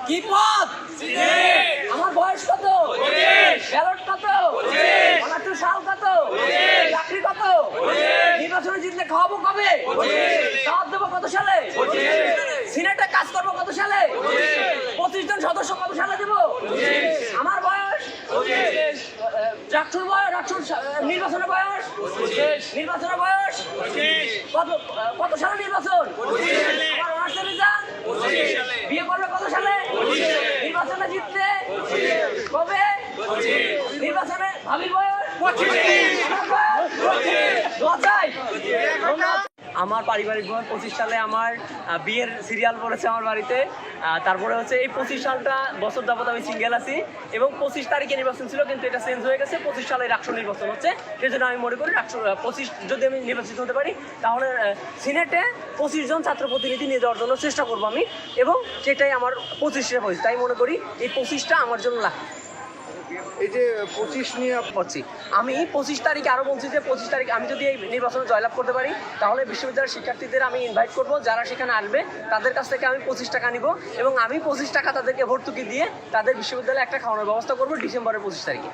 কি পদ? আমার বয়স কত? ব্যালট কত? অনার্থ সাল কত? চাকরি কত? নির্বাচনে জিতলে খাওয়াবো কবে? দাওয়াত দেবো কত সালে? সিনেটে কাজ করবো কত সালে? 25 জন সদস্য কত সালে দেবো? আমার বয়স নির্বাচনের বয়স কত সালে নির্বাচন? আমার অনার্সের রেজাল্ট বিয়ে করবে কত সালে? নির্বাচনে জিতলে কবে? নির্বাচনে ভাবির বয়স আমার পারিবারিক জীবন 25 সালে আমার বিয়ের সিরিয়াল পড়েছে আমার বাড়িতে। তারপরে হচ্ছে এই 25 সালটা বছর যাবত আমি সিঙ্গেল আছি এবং 25 তারিখে নির্বাচন ছিল, কিন্তু এটা চেঞ্জ হয়ে গেছে। 25 সালে রাষ্ট্র নির্বাচন হচ্ছে, সেই জন্য আমি মনে করি 25 যদি আমি নির্বাচিত হতে পারি তাহলে সিনেটে 25 জন ছাত্র প্রতিনিধি নিয়ে যাওয়ার জন্য চেষ্টা করবো আমি, এবং সেটাই আমার 25 হয়েছে। তাই মনে করি এই 25টা আমার জন্য লাগবে। এই যে 25 নিয়ে করছি আমি 25 তারিখে আরো বলছি যে 25 তারিখ আমি যদি এই নির্বাচনে জয়লাভ করতে পারি তাহলে বিশ্ববিদ্যালয়ের শিক্ষার্থীদের আমি ইনভাইট করব, যারা সেখানে আসবে তাদের কাছ থেকে আমি 25 টাকা নিব এবং আমি 25 টাকা তাদেরকে ভর্তুকি দিয়ে তাদের বিশ্ববিদ্যালয়ে একটা খাওয়ানোর ব্যবস্থা করবো ডিসেম্বরের 25 তারিখে।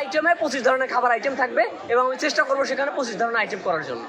আইটেমে 25 ধরনের খাবার আইটেম থাকবে এবং আমি চেষ্টা করবো সেখানে 25 ধরনের আইটেম করার জন্য।